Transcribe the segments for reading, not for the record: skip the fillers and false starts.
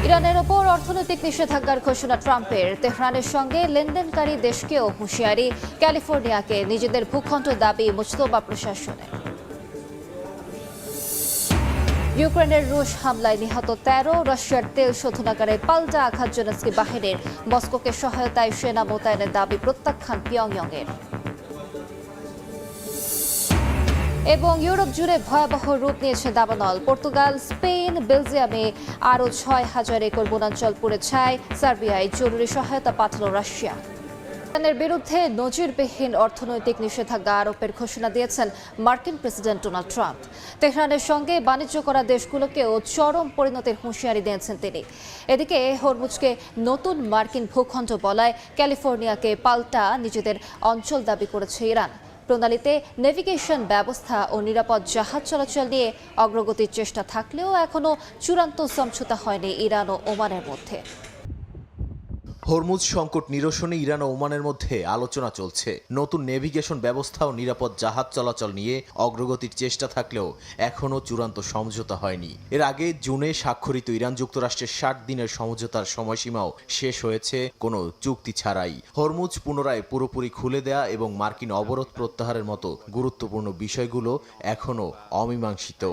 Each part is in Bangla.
ইরানের ওপর অর্থনৈতিক নিষেধাজ্ঞার ঘোষণা ট্রাম্পের। তেহরানের সঙ্গে লেনদেনকারী দেশকেও হুঁশিয়ারি, ক্যালিফোর্নিয়াকে নিজেদের ভূখণ্ড দাবি মুস্তফা প্রশাসনের। ইউক্রেনের রুশ হামলায় নিহত ১৩, রাশিয়ার তেল শোধনাগারে পাল্টা আঘাত জেলেনস্কি বাহিনীর। মস্কোকে সহায়তায় সেনা মোতায়েনের দাবি প্রত্যাখ্যান পিয়ংইয়ংয়ের। এবং ইউরোপ জুড়ে ভয়াবহ রূপ নিয়েছে দাবানল। পর্তুগাল, স্পেন, বেলজিয়ামে আরও ৬,০০০ একর বনাঞ্চল পুড়ে ছাই। সার্বিয়ায় জরুরি সহায়তা পাঠাল রাশিয়া। ইরানের বিরুদ্ধে নজিরবিহীন অর্থনৈতিক নিষেধাজ্ঞা আরোপের ঘোষণা দিয়েছেন মার্কিন প্রেসিডেন্ট ডোনাল্ড ট্রাম্প। তেহরানের সঙ্গে বাণিজ্য করা দেশগুলোকেও চরম পরিণতির হুঁশিয়ারি দিয়েছেন তিনি। এদিকে হরমুজকে নতুন মার্কিন ভূখণ্ড বলায় ক্যালিফোর্নিয়াকে পাল্টা নিজেদের অঞ্চল দাবি করেছে ইরান। প্রণালীতে নেভিগেশন ব্যবস্থা ও নিরাপদ জাহাজ চলাচল নিয়ে অগ্রগতির চেষ্টা থাকলেও এখনও চূড়ান্ত সমঝোতা হয়নি ইরান ও ওমানের মধ্যে। হরমুজ সংকট নিরসনে ইরান ও ওমানের মধ্যে আলোচনা চলছে। নতুন নেভিগেশন ব্যবস্থা ও নিরাপদ জাহাজ চলাচল নিয়ে অগ্রগতির চেষ্টা থাকলেও এখনও চূড়ান্ত সমঝোতা হয়নি। এর আগে জুনে স্বাক্ষরিত ইরান যুক্তরাষ্ট্রের ৬০ দিনের সমঝোতার সময়সীমাও শেষ হয়েছে কোনো চুক্তি ছাড়াই। হরমুজ পুনরায় পুরোপুরি খুলে দেয়া এবং মার্কিন অবরোধ প্রত্যাহারের মতো গুরুত্বপূর্ণ বিষয়গুলো এখনও অমীমাংসিত।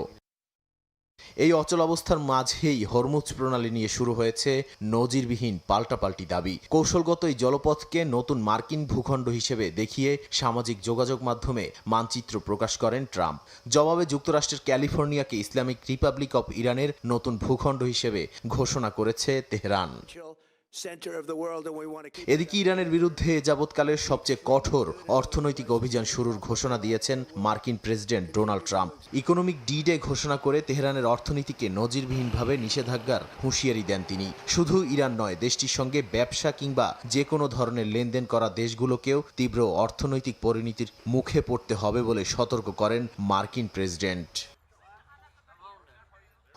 এই অচলাবস্থার মাঝেই হরমুজ প্রণালী নিয়ে শুরু হয়েছে নজিরবিহীন পাল্টাপাল্টি দাবি। কৌশলগত এই জলপথকে নতুন মার্কিন ভূখণ্ড হিসেবে দেখিয়ে সামাজিক যোগাযোগ মাধ্যমে মানচিত্র প্রকাশ করেন ট্রাম্প। জবাবে যুক্তরাষ্ট্রের ক্যালিফোর্নিয়াকে ইসলামিক রিপাবলিক অব ইরানের নতুন ভূখণ্ড হিসেবে ঘোষণা করেছে তেহরান। এদিকে ইরানের বিরুদ্ধে যাবৎকালের সবচেয়ে কঠোর অর্থনৈতিক অভিযান শুরুর ঘোষণা দিয়েছেন মার্কিন president Donald Trump. Economic D-Day ঘোষণা করে তেহরানের অর্থনীতিকে নজিরবিহীনভাবে নিষেধাজ্ঞার হুঁশিয়ারি দেন তিনি। শুধু ইরান নয়, দেশটির সঙ্গে ব্যবসা কিংবা যে কোনো ধরনের লেনদেন করা দেশগুলোকেও তীব্র অর্থনৈতিক পরিণতির মুখে পড়তে হবে বলে সতর্ক করেন মার্কিন প্রেসিডেন্ট।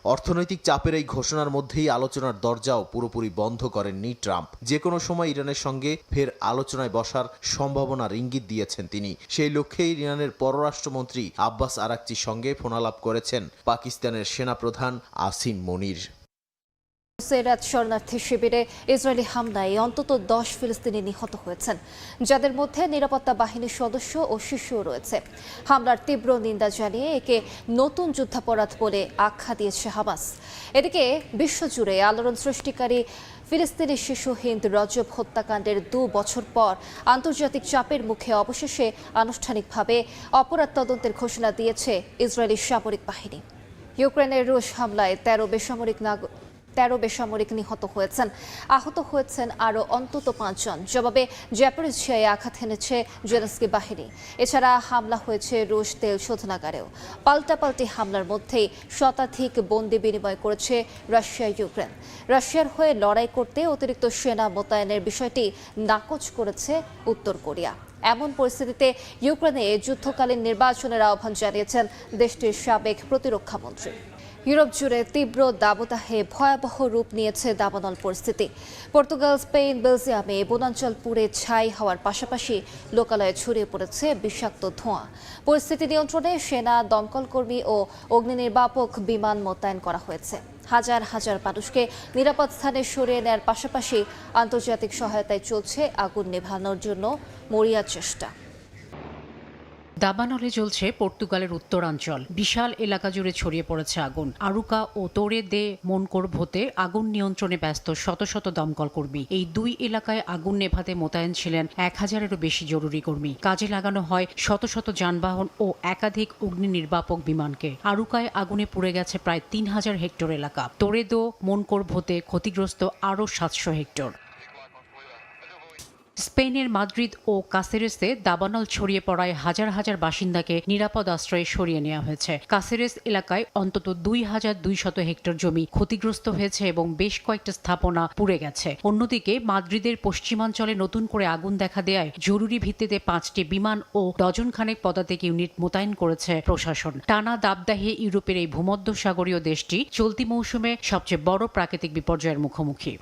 অর্থনৈতিক চাপের এই ঘোষণার মধ্যেই আলোচনার দরজাও পুরোপুরি বন্ধ করেননি ট্রাম্প। যে কোনো সময় ইরানের সঙ্গে ফের আলোচনায় বসার সম্ভাবনার ইঙ্গিত দিয়েছেন তিনি। সেই লক্ষ্যেই ইরানের পররাষ্ট্রমন্ত্রী আব্বাস আরাকচির সঙ্গে ফোনালাপ করেছেন পাকিস্তানের সেনাপ্রধান আসিম মনির। সেরাত শরণার্থী শিবিরে ইসরায়েলি হামলায় অন্তত ১০ ফিলিস্তিনি নিহত হয়েছেন, যাদের মধ্যে নিরাপত্তা বাহিনীর সদস্য ও শিশুও রয়েছে। হামলার তীব্র নিন্দা জানিয়ে একে নতুন যুদ্ধাপরাধ বলে আখ্যা দিয়েছে হামাস। এদিকে বিশ্বজুড়ে আলোড়ন সৃষ্টিকারী ফিলিস্তিনি শিশু হিন্দ রজব হত্যাকাণ্ডের ২ বছর পর আন্তর্জাতিক চাপের মুখে অবশেষে আনুষ্ঠানিকভাবে অপরাধ তদন্তের ঘোষণা দিয়েছে ইসরায়েলি সামরিক বাহিনী। ইউক্রেনের রুশ হামলায় ১৩ বেসামরিক নিহত হয়েছেন, আহত হয়েছেন আরও অন্তত ৫ জন। জবাবে জ্যাপোরিজিয়ায় আঘাত হেনেছে জেলেনস্কি বাহিনী। এছাড়া হামলা হয়েছে রুশ তেল শোধনাগারেও। পাল্টাপাল্টি হামলার মধ্যেই শতাধিক বন্দি বিনিময় করেছে রাশিয়া ইউক্রেন। রাশিয়ার হয়ে লড়াই করতে অতিরিক্ত সেনা মোতায়েনের বিষয়টি নাকচ করেছে উত্তর কোরিয়া। এমন পরিস্থিতিতে ইউক্রেনে যুদ্ধকালীন নির্বাচনের আহ্বান জানিয়েছেন দেশটির সাবেক প্রতিরক্ষামন্ত্রী। ইউরোপ জুড়ে তীব্র দাবদাহে ভয়াবহ রূপ নিয়েছে দাবানল পরিস্থিতি। পর্তুগাল, স্পেন, বেলজিয়ামে বনাঞ্চল পুড়ে ছাই হওয়ার পাশাপাশি লোকালয়ে ছড়িয়ে পড়েছে বিষাক্ত ধোঁয়া। পরিস্থিতি নিয়ন্ত্রণে সেনা, দমকলকর্মী ও অগ্নিনির্বাপক বিমান মোতায়েন করা হয়েছে। হাজার হাজার মানুষকে নিরাপদ স্থানে সরিয়ে নেওয়ার পাশাপাশি আন্তর্জাতিক সহায়তায় চলছে আগুন নেভানোর জন্য মরিয়া চেষ্টা। দাবানলে জ্বলছে পর্তুগালের উত্তরাঞ্চল। বিশাল এলাকা জুড়ে ছড়িয়ে পড়েছে আগুন। আরুকা ও তোরে দে মনকোরভোতে আগুন নিয়ন্ত্রণে ব্যস্ত শত শত দমকল কর্মী। এই ২ এলাকায় আগুন নেভাতে মোতায়েন ছিলেন ১,০০০-এরও বেশি জরুরি কর্মী। কাজে লাগানো হয় শত শত যানবাহন ও একাধিক অগ্নি নির্বাপক বিমানকে। আরুকায় আগুনে পুড়ে গেছে প্রায় ৩,০০০ হেক্টর এলাকা। তোরেদো মনকোরভোতে ক্ষতিগ্রস্ত আরও ৭০০ হেক্টর। স্পেনের মাদ্রিদ ও কাসেরেসে দাবানল ছড়িয়ে পড়ায় হাজার হাজার বাসিন্দাকে নিরাপদ আশ্রয়ে সরিয়ে নেওয়া হয়েছে। কাসেরেস এলাকায় অন্তত ২,২০০ হেক্টর জমি ক্ষতিগ্রস্ত হয়েছে এবং বেশ কয়েকটা স্থাপনা পুড়ে গেছে। অন্যদিকে মাদ্রিদের পশ্চিমাঞ্চলে নতুন করে আগুন দেখা দেয়ায় জরুরি ভিত্তিতে ৫টি বিমান ও ডজনখানেক পদাতিক ইউনিট মোতায়েন করেছে প্রশাসন। টানা দাবদাহে ইউরোপের এই ভূমধ্যসাগরীয় দেশটি চলতি মৌসুমে সবচেয়ে বড় প্রাকৃতিক বিপর্যয়ের মুখোমুখি।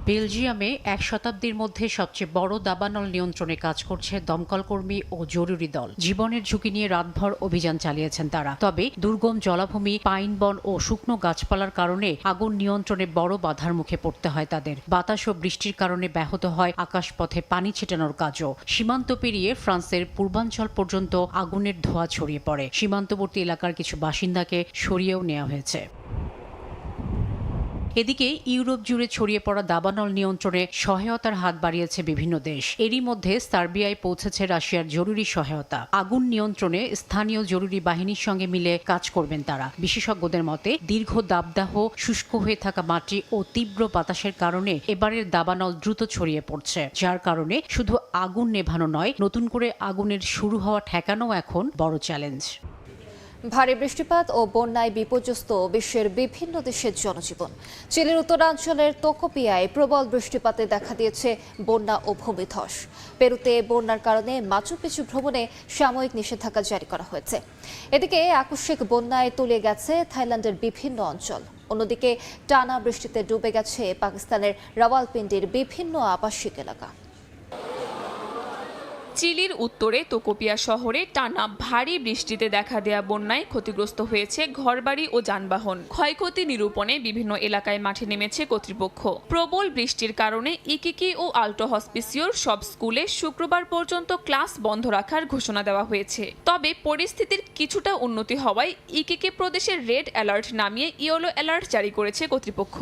বেলজিয়ামে ১ শতাব্দীর মধ্যে সবচেয়ে বড় দাবানল নিয়ন্ত্রণে কাজ করছে দমকল কর্মী ও জরুরি দল। জীবনের ঝুঁকি নিয়ে রাতভর অভিযান চালিয়েছেন তারা। তবে দুর্গম জলাভূমি, পাইন বন ও শুকনো গাছপালার কারণে আগুন নিয়ন্ত্রণে বড় বাধার মুখে পড়তে হয় তাদের। বাতাস ও বৃষ্টির কারণে ব্যাহত হয় আকাশপথে পানি ছেটানোর কাজও। সীমান্ত পেরিয়ে ফ্রান্সের পূর্বাঞ্চল পর্যন্ত আগুনের ধোঁয়া ছড়িয়ে পড়ে। সীমান্তবর্তী এলাকার কিছু বাসিন্দাকে সরিয়েও নেওয়া হয়েছে। এদিকে ইউরোপ জুড়ে ছড়িয়ে পড়া দাবানল নিয়ন্ত্রণে সহায়তার হাত বাড়িয়েছে বিভিন্ন দেশ। এরই মধ্যে সার্বিয়ায় পৌঁছেছে রাশিয়ার জরুরি সহায়তা। আগুন নিয়ন্ত্রণে স্থানীয় জরুরি বাহিনীর সঙ্গে মিলে কাজ করবেন তারা। বিশেষজ্ঞদের মতে দীর্ঘ দাবদাহ, শুষ্ক হয়ে থাকা মাটি ও তীব্র বাতাসের কারণে এবারের দাবানল দ্রুত ছড়িয়ে পড়ছে, যার কারণে শুধু আগুন নেভানো নয়, নতুন করে আগুনের শুরু হওয়া ঠেকানো এখন বড় চ্যালেঞ্জ। ভারী বৃষ্টিপাত ও বন্যায় বিপর্যস্ত বিশ্বের বিভিন্ন দেশের জনজীবন। চিলির উত্তরাঞ্চলের তোকোপিয়ায় প্রবল বৃষ্টিপাতে দেখা দিয়েছে বন্যা ও ভূমিধস। পেরুতে বন্যার কারণে মাচু পিচু ভ্রমণে সাময়িক নিষেধাজ্ঞা জারি করা হয়েছে। এদিকে আকস্মিক বন্যায় তলিয়ে গেছে থাইল্যান্ডের বিভিন্ন অঞ্চল। অন্যদিকে টানা বৃষ্টিতে ডুবে গেছে পাকিস্তানের রাওয়ালপিন্ডির বিভিন্ন আবাসিক এলাকা। চিলির উত্তরে তোকোপিয়া শহরে টানা ভারী বৃষ্টিতে দেখা দেয়া বন্যায় ক্ষতিগ্রস্ত হয়েছে ঘরবাড়ি ও যানবাহন। ক্ষয়ক্ষতি নিরূপণে বিভিন্ন এলাকায় মাঠে নেমেছে কর্তৃপক্ষ। প্রবল বৃষ্টির কারণে ইকিকি ও আল্টো হসপিসিওর সব স্কুলে শুক্রবার পর্যন্ত ক্লাস বন্ধ রাখার ঘোষণা দেওয়া হয়েছে। তবে পরিস্থিতির কিছুটা উন্নতি হওয়ায় ইকিকি প্রদেশের রেড অ্যালার্ট নামিয়ে ইয়েলো অ্যালার্ট জারি করেছে কর্তৃপক্ষ।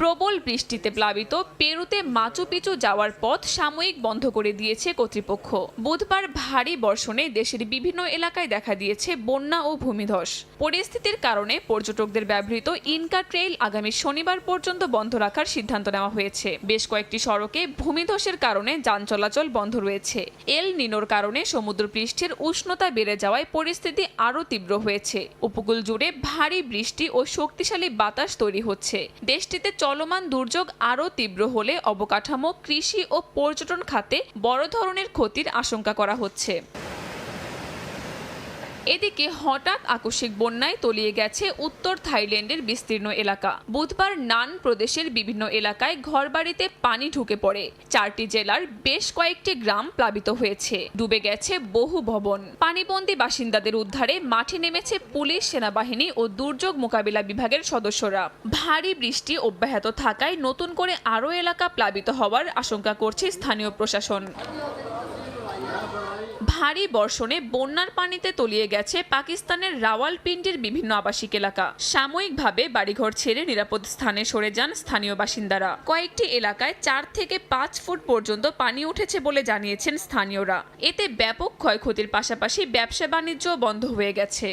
প্রবল বৃষ্টিতে প্লাবিত পেরুতে মাচু পিচু যাওয়ার পথ সাময়িক বন্ধ করে দিয়েছে কর্তৃপক্ষ। বুধবার ভারী বর্ষণে দেশের বিভিন্ন এলাকায় দেখা দিয়েছে বন্যা ও ভূমিধস। পরিস্থিতির কারণে পর্যটকদের ব্যবহৃত ইনকা ট্রেইল আগামী শনিবার পর্যন্ত বন্ধ রাখার সিদ্ধান্ত নেওয়া হয়েছে। বেশ কয়েকটি সড়কে ভূমিধসের কারণে যান চলাচল বন্ধ রয়েছে। এল নিনোর কারণে সমুদ্রপৃষ্ঠের উষ্ণতা বেড়ে যাওয়ায় পরিস্থিতি আরও তীব্র হয়েছে। উপকূল জুড়ে ভারী বৃষ্টি ও শক্তিশালী বাতাস তৈরি হচ্ছে। দেশটিতে চলমান দুর্যোগ আরও তীব্র হলে অবকাঠামো, কৃষি ও পর্যটন খাতে বড় ধরনের ক্ষতির আশঙ্কা করা হচ্ছে। এদিকে হঠাৎ আকস্মিক বন্যায় তলিয়ে গেছে উত্তর থাইল্যান্ডের বিস্তীর্ণ এলাকা। বুধবার নান প্রদেশের বিভিন্ন এলাকায় ঘরবাড়িতে পানি ঢুকে পড়ে। 4টি জেলার বেশ কয়েকটি গ্রাম প্লাবিত হয়েছে। ডুবে গেছে বহু ভবন। পানিবন্দী বাসিন্দাদের উদ্ধারে মাঠে নেমেছে পুলিশ, সেনাবাহিনী ও দুর্যোগ মোকাবিলা বিভাগের সদস্যরা। ভারী বৃষ্টি অব্যাহত থাকায় নতুন করে আরও এলাকা প্লাবিত হওয়ার আশঙ্কা করছে স্থানীয় প্রশাসন। ভারী বর্ষণে বন্যার পানিতে তলিয়ে গেছে পাকিস্তানের রাওয়ালপিন্ডির বিভিন্ন আবাসিক এলাকা। সাময়িকভাবে বাড়িঘর ছেড়ে নিরাপদ স্থানে সরে যান স্থানীয় বাসিন্দারা। কয়েকটি এলাকায় 4 থেকে 5 ফুট পর্যন্ত পানি উঠেছে বলে জানিয়েছেন স্থানীয়রা। এতে ব্যাপক ক্ষয়ক্ষতির পাশাপাশি ব্যবসা বাণিজ্য বন্ধ হয়ে গেছে।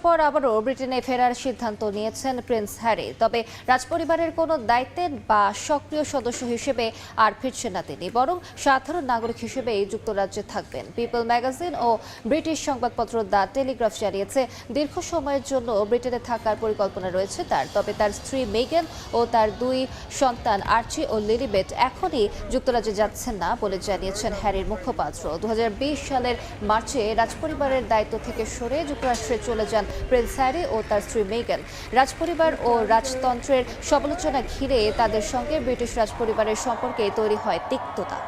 পর আবারও ব্রিটেনে ফেরার সিদ্ধান্ত নিয়েছেন প্রিন্স হ্যারি। তবে রাজপরিবারের কোনো দায়িত্বের বা সক্রিয় সদস্য হিসেবে আর ফিরছেন না তিনি, বরং সাধারণ নাগরিক হিসেবেই যুক্তরাজ্যে থাকবেন। পিপল ম্যাগাজিন ও ব্রিটিশ সংবাদপত্র দ্য টেলিগ্রাফ জানিয়েছে, দীর্ঘ সময়ের জন্য ব্রিটেনে থাকার পরিকল্পনা রয়েছে তার। তবে তার স্ত্রী মেগান ও তার 2 সন্তান আর্চি ও লিলিবেট এখনই যুক্তরাজ্যে যাচ্ছেন না বলে জানিয়েছেন হ্যারির মুখপাত্র। 2020 সালের মার্চে রাজপরিবারের দায়িত্ব থেকে সরে যুক্তরাষ্ট্রে চলে যান প্রিন্স হ্যারি ও তার স্ত্রী মেগান। রাজপরিবার ও রাজতন্ত্রের সমালোচনা ঘিরে তাদের সঙ্গে ব্রিটিশ রাজপরিবারের সম্পর্কে তৈরি হয় তিক্ততা।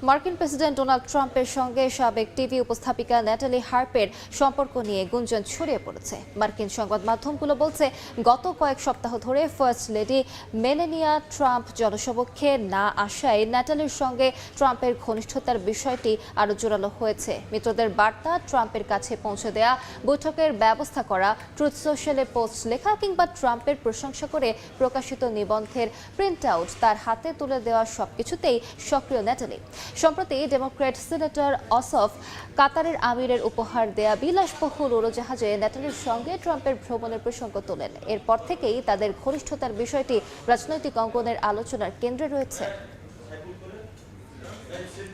মার্কিন প্রেসিডেন্ট ডোনাল্ড ট্রাম্পের সঙ্গে সাবেক টিভি উপস্থাপিকা ন্যাটালি হার্পের সম্পর্ক নিয়ে গুঞ্জন ছড়িয়ে পড়েছে। মার্কিন সংবাদ মাধ্যমগুলো বলছে, গত কয়েক সপ্তাহ ধরে ফার্স্ট লেডি মেলানিয়া ট্রাম্প জনসমক্ষে না আসায় ন্যাটালির সঙ্গে ট্রাম্পের ঘনিষ্ঠতার বিষয়টি আরও জোরালো হয়েছে। মিত্রদের বার্তা ট্রাম্পের কাছে পৌঁছে দেয়া, বৈঠকের ব্যবস্থা করা, ট্রুথ সোশ্যালে পোস্ট লেখা কিংবা ট্রাম্পের প্রশংসা করে প্রকাশিত নিবন্ধের প্রিন্ট আউট তার হাতে তুলে দেওয়া সবকিছুতেই সক্রিয় ন্যাটালি। সম্প্রতি ডেমোক্র্যাট সিনেটর অসফ কাতারের আমিরের উপহার দেয়া বিলাসবহুল উড়োজাহাজে ন্যাটালির সঙ্গে ট্রাম্পের ভ্রমণের প্রসঙ্গ তোলেন। এরপর থেকেই তাদের ঘনিষ্ঠতার বিষয়টি রাজনৈতিক অঙ্গনের আলোচনার কেন্দ্রে রয়েছে।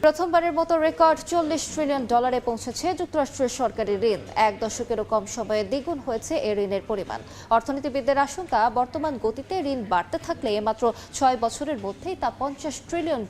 প্রথমবারের মতো রেকর্ড $40 ট্রিলিয়ন পৌঁছেছে যুক্তরাষ্ট্রের সরকারি ঋণ। এক দশকেরও কম সময়ে দ্বিগুণ হয়েছে এই ঋণের পরিমাণ। অর্থনীতিবিদদের আশঙ্কা, বর্তমান গতিতে ঋণ বাড়তে থাকলে মাত্র 6 বছরের মধ্যেই তা $50 ট্রিলিয়ন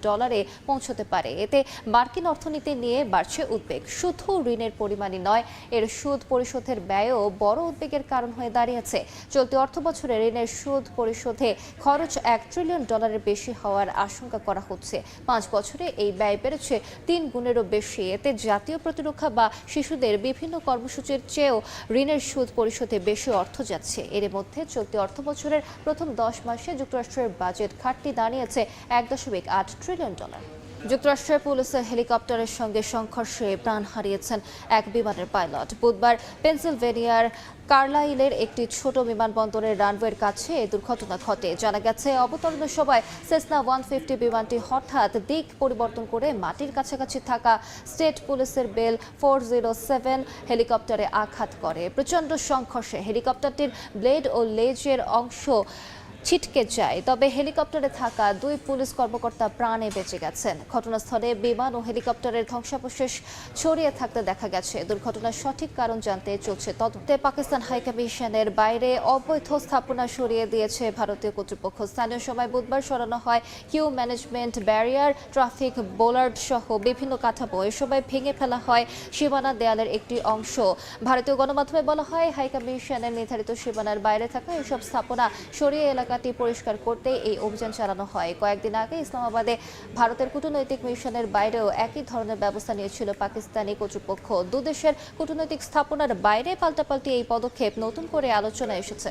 পৌঁছতে পারে। এতে মার্কিন অর্থনীতি নিয়ে বাড়ছে উদ্বেগ। শুধু ঋণের পরিমাণই নয়, এর সুদ পরিশোধের ব্যয়ও বড় উদ্বেগের কারণ হয়ে দাঁড়িয়েছে। চলতি অর্থবছরে ঋণের সুদ পরিশোধে খরচ $1 ট্রিলিয়ন বেশি হওয়ার আশঙ্কা করা হচ্ছে। 5 বছরে এই ব্যয় বেড়েছে 3 গুণেরও বেশি। এতে জাতীয় প্রতিরক্ষা বা শিশুদের বিভিন্ন কর্মসূচির চেয়েও ঋণের সুদ পরিশোধে বেশি অর্থ যাচ্ছে। এর মধ্যে চলতি অর্থবছরের প্রথম 10 মাসে যুক্তরাষ্ট্রের বাজেট ঘাটতি দাঁড়িয়েছে $1.8 ট্রিলিয়ন। যুক্তরাষ্ট্রের পুলিশের হেলিকপ্টারের সঙ্গে সংঘর্ষে প্রাণ হারিয়েছেন এক বিমানের পাইলট। বুধবার পেনসিলভেনিয়ার কার্লাইলের একটি ছোট বিমানবন্দরের রানওয়ের কাছে এই দুর্ঘটনা ঘটে। জানা গেছে, অবতরণের সময় সেসনা 150 বিমানটি হঠাৎ দিক পরিবর্তন করে মাটির কাছাকাছি থাকা স্টেট পুলিশের বেল 407 হেলিকপ্টারে আঘাত করে। প্রচণ্ড সংঘর্ষে হেলিকপ্টারটির ব্লেড ও লেজের অংশ ছিটকে যায়, তবে হেলিকপ্টারে থাকা 2 পুলিশ কর্মকর্তা প্রাণে বেঁচে গেছেন। ঘটনাস্থলে বিমান ও হেলিকপ্টারের ধ্বংসাবশেষ ছড়িয়ে থাকতে দেখা গেছে। দুর্ঘটনার সঠিক কারণ জানতে চলছে তদন্তে। পাকিস্তান হাইকমিশনের বাইরে অবৈধ স্থাপনা সরিয়ে দিয়েছে ভারতীয় কর্তৃপক্ষ। স্থানীয় সময় বুধবার সরানো হয় কিউ ম্যানেজমেন্ট ব্যারিয়ার, ট্রাফিক বোলার্ড সহ বিভিন্ন কাঠামো। এ সময় ভেঙে ফেলা হয় সীমানা দেয়ালের একটি অংশ। ভারতীয় গণমাধ্যমে বলা হয়, হাইকমিশনের নির্ধারিত সীমানার বাইরে থাকা এসব স্থাপনা সরিয়ে এলাকাটি পরিষ্কার করতে এই অভিযান চালানো হয়। কয়েকদিন আগে ইসলামাবাদে ভারতের কূটনৈতিক মিশনের বাইরেও একই ধরনের ব্যবস্থা নিয়েছিল পাকিস্তানি কর্তৃপক্ষ। দুদেশের কূটনৈতিক স্থাপনার বাইরে পাল্টাপাল্টি এই পদক্ষেপ নতুন করে আলোচনায় এসেছে।